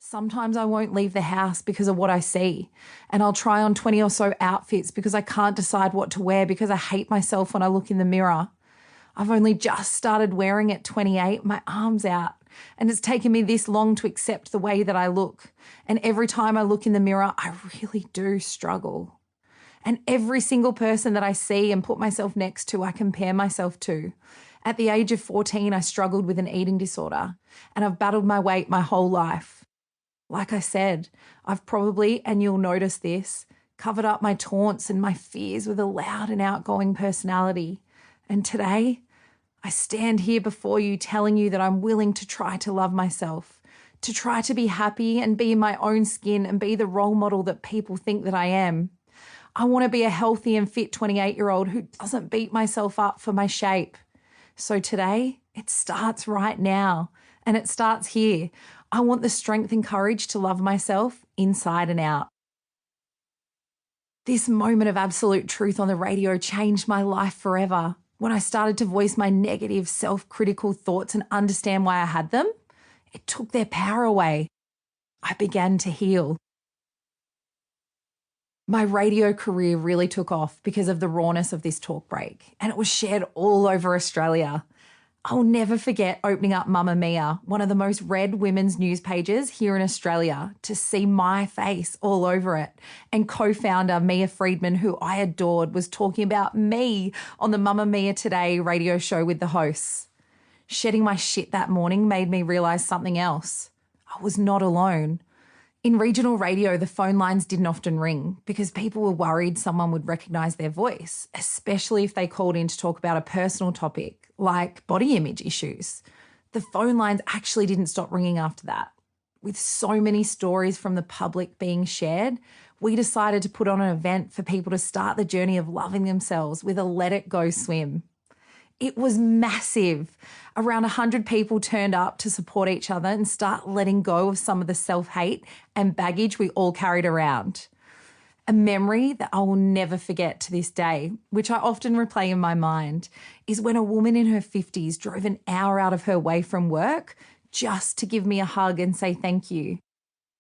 Sometimes I won't leave the house because of what I see, and I'll try on 20 or so outfits because I can't decide what to wear because I hate myself when I look in the mirror. I've only just started wearing at 28, my arms out, and it's taken me this long to accept the way that I look. And every time I look in the mirror, I really do struggle. And every single person that I see and put myself next to, I compare myself to. At the age of 14, I struggled with an eating disorder, and I've battled my weight my whole life. Like I said, I've probably, and you'll notice this, covered up my taunts and my fears with a loud and outgoing personality. And today, I stand here before you telling you that I'm willing to try to love myself, to try to be happy and be in my own skin and be the role model that people think that I am. I want to be a healthy and fit 28-year-old who doesn't beat myself up for my shape. So today, it starts right now, and it starts here. I want the strength and courage to love myself inside and out. This moment of absolute truth on the radio changed my life forever. When I started to voice my negative, self-critical thoughts and understand why I had them, it took their power away. I began to heal. My radio career really took off because of the rawness of this talk break, and it was shared all over Australia. I'll never forget opening up Mamma Mia, one of the most read women's news pages here in Australia, to see my face all over it. And co-founder Mia Friedman, who I adored, was talking about me on the Mamma Mia Today radio show with the hosts. Shedding my shit that morning made me realise something else. I was not alone. In regional radio, the phone lines didn't often ring because people were worried someone would recognise their voice, especially if they called in to talk about a personal topic like body image issues. The phone lines actually didn't stop ringing after that. With so many stories from the public being shared, we decided to put on an event for people to start the journey of loving themselves with a Let It Go swim. It was massive. Around 100 people turned up to support each other and start letting go of some of the self-hate and baggage we all carried around. A memory that I will never forget to this day, which I often replay in my mind, is when a woman in her 50s drove an hour out of her way from work just to give me a hug and say thank you.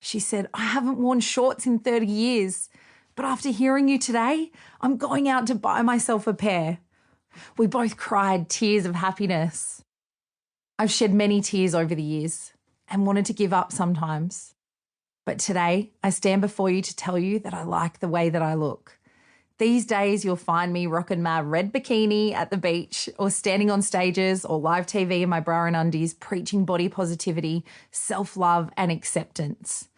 She said, "I haven't worn shorts in 30 years, but after hearing you today, I'm going out to buy myself a pair." We both cried tears of happiness. I've shed many tears over the years and wanted to give up sometimes. But today, I stand before you to tell you that I like the way that I look. These days, you'll find me rocking my red bikini at the beach or standing on stages or live TV in my bra and undies, preaching body positivity, self-love and acceptance.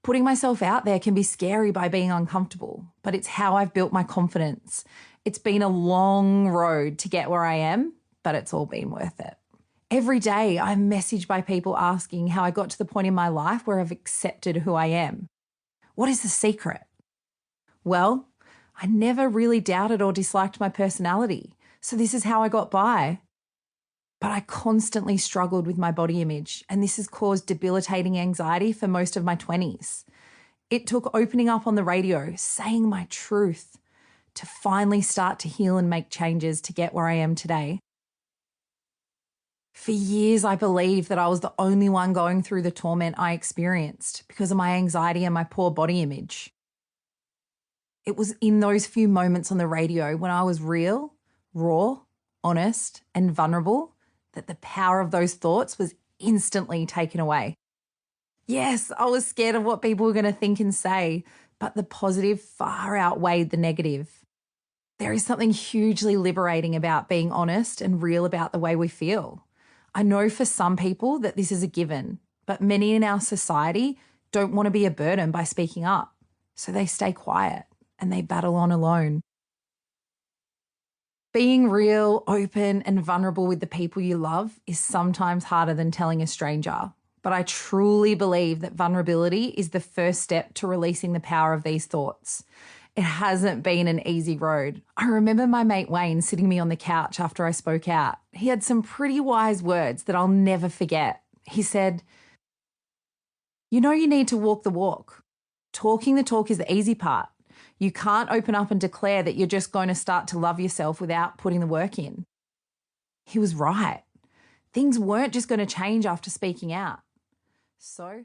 Putting myself out there can be scary by being uncomfortable, but it's how I've built my confidence. It's been a long road to get where I am, but it's all been worth it. Every day I'm messaged by people asking how I got to the point in my life where I've accepted who I am. What is the secret? Well, I never really doubted or disliked my personality, so this is how I got by. But I constantly struggled with my body image, and this has caused debilitating anxiety for most of my 20s. It took opening up on the radio, saying my truth, to finally start to heal and make changes to get where I am today. For years, I believed that I was the only one going through the torment I experienced because of my anxiety and my poor body image. It was in those few moments on the radio when I was real, raw, honest, and vulnerable that the power of those thoughts was instantly taken away. Yes, I was scared of what people were going to think and say, but the positive far outweighed the negative. There is something hugely liberating about being honest and real about the way we feel. I know for some people that this is a given, but many in our society don't want to be a burden by speaking up, so they stay quiet and they battle on alone. Being real, open, and vulnerable with the people you love is sometimes harder than telling a stranger, but I truly believe that vulnerability is the first step to releasing the power of these thoughts. It hasn't been an easy road. I remember my mate Wayne sitting me on the couch after I spoke out. He had some pretty wise words that I'll never forget. He said, "You know you need to walk the walk. Talking the talk is the easy part. You can't open up and declare that you're just going to start to love yourself without putting the work in." He was right. Things weren't just going to change after speaking out. So